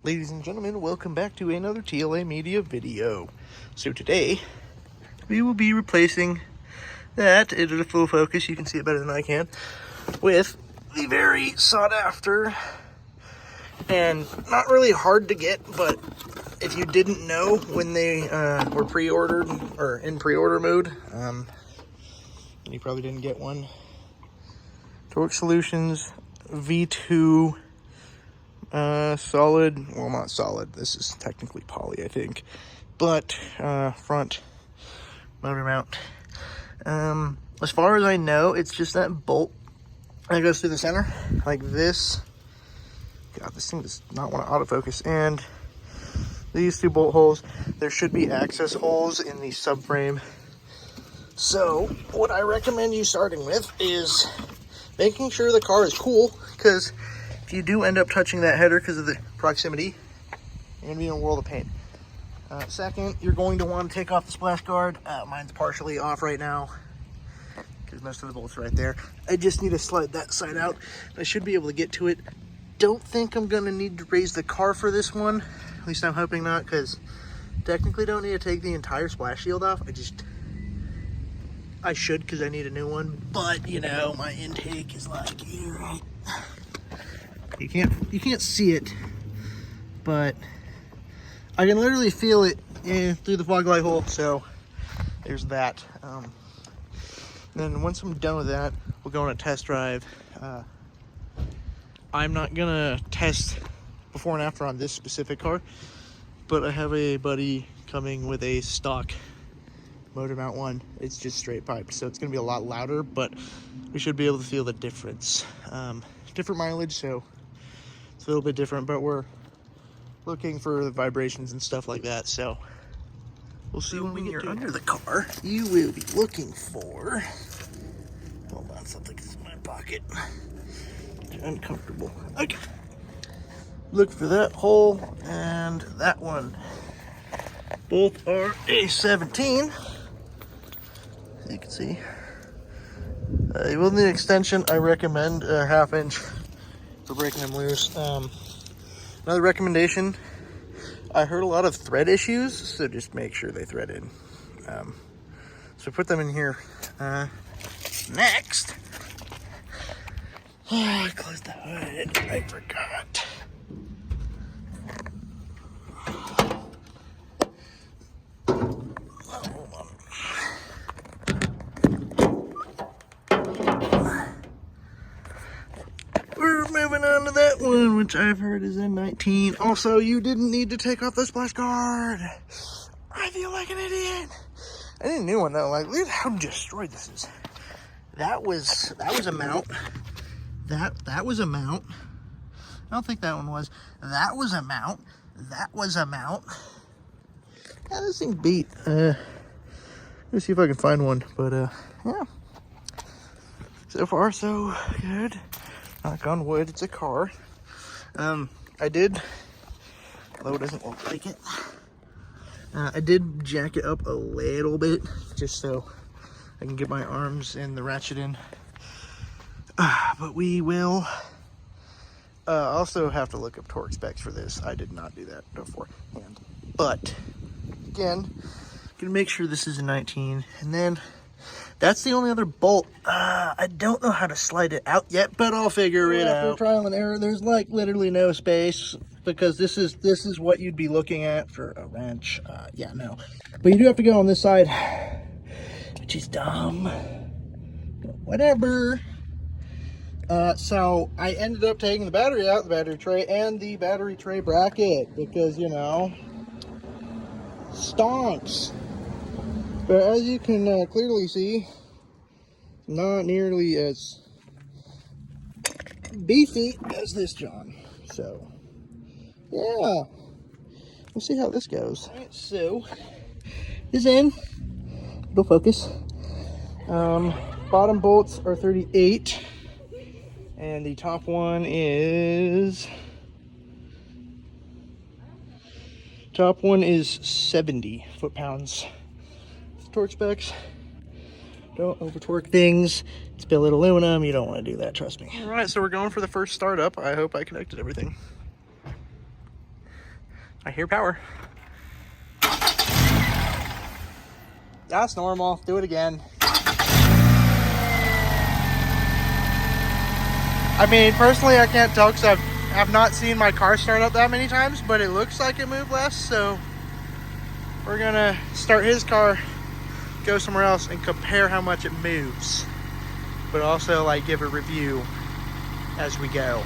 Ladies and gentlemen, welcome back to another TLA Media video. So today, we will be replacing that, it is a full focus, you can see it better than I can, with the very sought after, and not really hard to get, but if you didn't know when they were pre-ordered, or in pre-order mode, you probably didn't get one, Torque Solutions V2 solid, well, not solid, this is technically poly, I think, but front motor mount. As far as I know, it's just that bolt that goes through the center like this. God, this thing does not want to autofocus. And these two bolt holes, there should be access holes in the subframe. So what I recommend you starting with is making sure the car is cool, because if you do end up touching that header because of the proximity, you're going to be in a world of pain. Second, you're going to want to take off the splash guard. Mine's partially off right now because most of the bolts are right there. I just need to slide that side out. I should be able to get to it. Don't think I'm going to need to raise the car for this one. At least I'm hoping not, because technically don't need to take the entire splash shield off. I should, because I need a new one. But, you know, my intake is like here, right? You can't see it, but I can literally feel it through the fog light hole, so there's that. Then once I'm done with that, we'll go on a test drive. I'm not gonna test before and after on this specific car, but I have a buddy coming with a stock motor mount one. It's just straight pipe, so it's gonna be a lot louder, but we should be able to feel the difference. Different mileage, so it's a little bit different, but we're looking for the vibrations and stuff like that, so we'll see. When you're under the car, you will be looking for, hold on, something's in my pocket, it's uncomfortable. Okay, look for that hole and that one. Both are A17, you can see. You will need an extension. I recommend a 1/2 inch for breaking them loose. Another recommendation, I heard a lot of thread issues, so just make sure they thread in. So put them in here. Next, I closed the hood, I forgot. Hold on. We're moving on to that one, which I've heard is N19. Also, you didn't need to take off the splash guard. I feel like an idiot. I need a new one though. Like, look at how destroyed this is. That was a mount. That was a mount. I don't think that one was. That was a mount. That was a mount. Yeah, this thing beat. Let's see if I can find one. But yeah. So far, so good. Knock on wood, it's a car. I did, although it doesn't look like it, I did jack it up a little bit, just so I can get my arms and the ratchet in. But we will also have to look up torque specs for this. I did not do that beforehand. But, again, gonna make sure this is a 19, and then that's the only other bolt. I don't know how to slide it out yet, but I'll figure it out. After trial and error, there's like literally no space, because this is what you'd be looking at for a wrench. Yeah, no. But you do have to go on this side, which is dumb. But whatever. So I ended up taking the battery out, the battery tray, and the battery tray bracket, because, you know, stonks. But as you can clearly see, not nearly as beefy as this John. So, yeah, we'll see how this goes. All right, so this in, it'll focus. Bottom bolts are 38, and the top one is 70 foot-pounds. Torque specs, don't over torque things. It's billet aluminum, you don't want to do that, trust me. All right, so we're going for the first startup. I hope I connected everything. I hear power. That's normal. Do it again. I mean, personally, I can't tell because I've not seen my car start up that many times, but it looks like it moved less. So we're gonna start his car, go somewhere else, and compare how much it moves, but also like give a review as we go.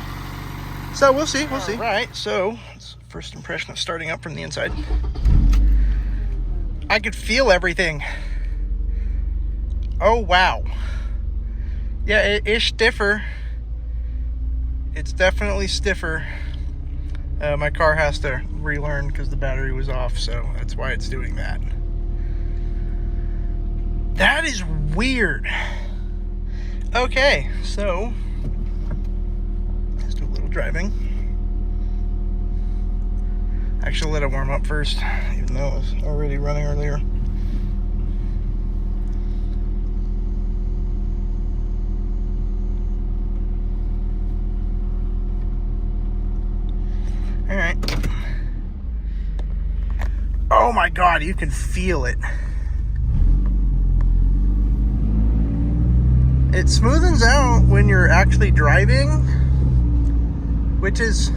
So we'll see. We'll see. Right. So first impression of starting up from the inside. I could feel everything. Oh wow. Yeah, it is stiffer. It's definitely stiffer. My car has to relearn because the battery was off, so that's why it's doing that. That is weird. Okay, so let's do a little driving. Actually, let it warm up first, even though it was already running earlier. All right. Oh my God, you can feel it. It smoothens out when you're actually driving, which is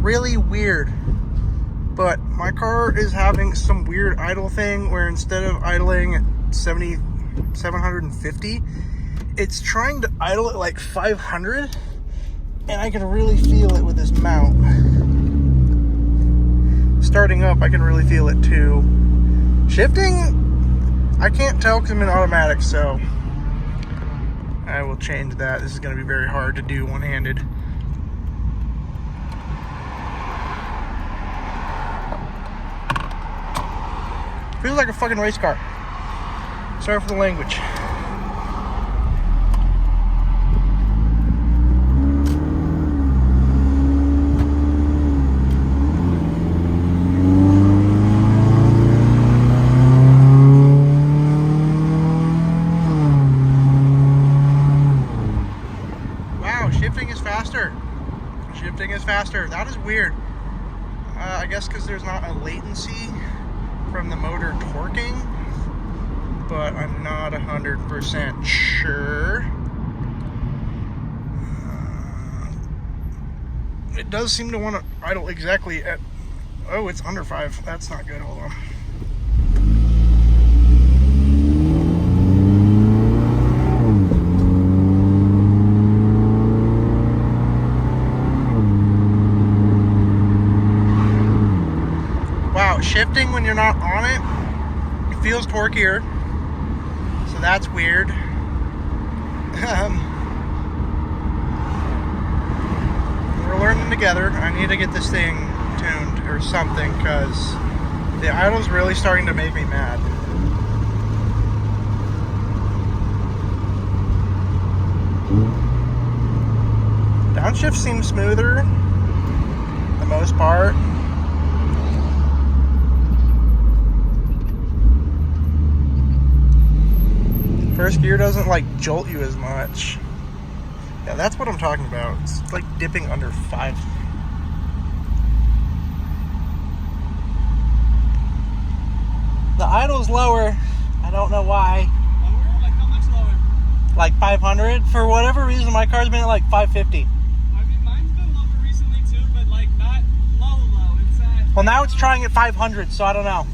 really weird. But my car is having some weird idle thing where instead of idling at 750, it's trying to idle at like 500. And I can really feel it with this mount. Starting up, I can really feel it too. Shifting, I can't tell because I'm in automatic, so I will change that. This is going to be very hard to do one-handed. Feels like a fucking race car. Sorry for the language. Faster. That is weird. I guess because there's not a latency from the motor torquing, but I'm not 100% sure. It does seem to want to idle exactly at, oh, it's under 5. That's not good. Hold on. Shifting when you're not on it, it feels torquier, so that's weird. We're learning together. I need to get this thing tuned or something because the idle's really starting to make me mad. Downshift seems smoother for the most part. First gear doesn't like jolt you as much. Yeah, that's what I'm talking about. It's like dipping under 5. The idle's lower. I don't know why. Lower? Like how much lower? Like 500. For whatever reason, my car's been at like 550. I mean, mine's been lower recently too, but like not low. It's at... Well, now it's trying at 500, so I don't know.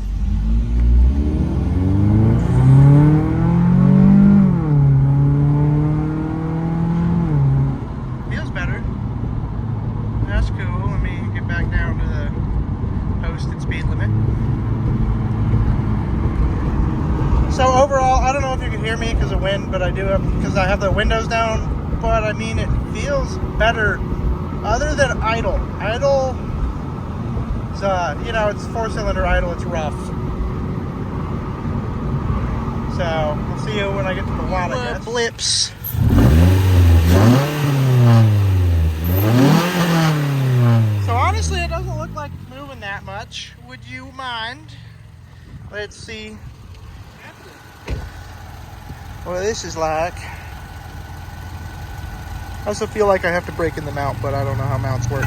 So overall, I don't know if you can hear me because of wind, but I do have, because I have the windows down. But I mean, it feels better other than idle. Idle, you know, it's 4-cylinder idle, it's rough. So we'll see you when I get to the lot, I guess. Blips. So honestly, it doesn't look like it's moving that much. Would you mind? Let's see what this is like. I also feel like I have to break in the mount, but I don't know how mounts work.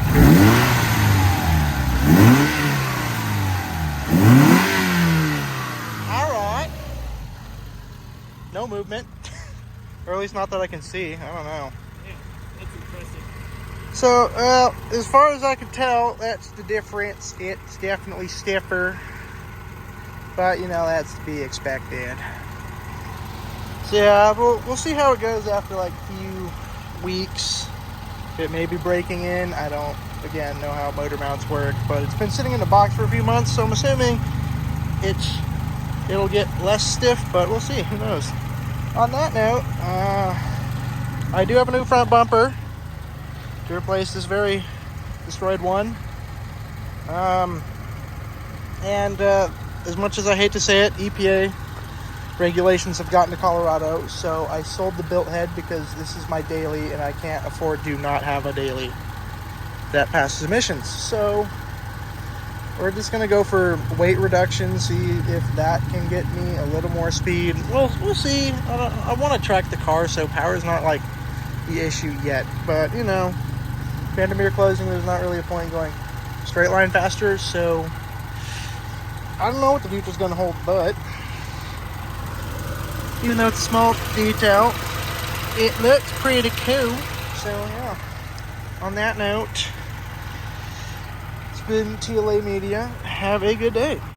movement. Or at least not that I can see. I don't know. Yeah, that's impressive. So, as far as I can tell, that's the difference. It's definitely stiffer. But, you know, that's to be expected. So, yeah, we'll see how it goes after, like, a few weeks. It may be breaking in. I don't, again, know how motor mounts work. But it's been sitting in the box for a few months, so I'm assuming it'll get less stiff, but we'll see. Who knows? On that note, I do have a new front bumper to replace this very destroyed one. And as much as I hate to say it, EPA regulations have gotten to Colorado, so I sold the built head because this is my daily and I can't afford to not have a daily that passes emissions. So we're just gonna go for weight reduction, see if that can get me a little more speed. We'll see. I want to track the car, so power is not like the issue yet. But you know, Vandermeer closing, there's not really a point in going straight line faster. So I don't know what the future's gonna hold, but even though it's a small detail, it looks pretty cool. So yeah. On that note, it's been TLA Media. Have a good day.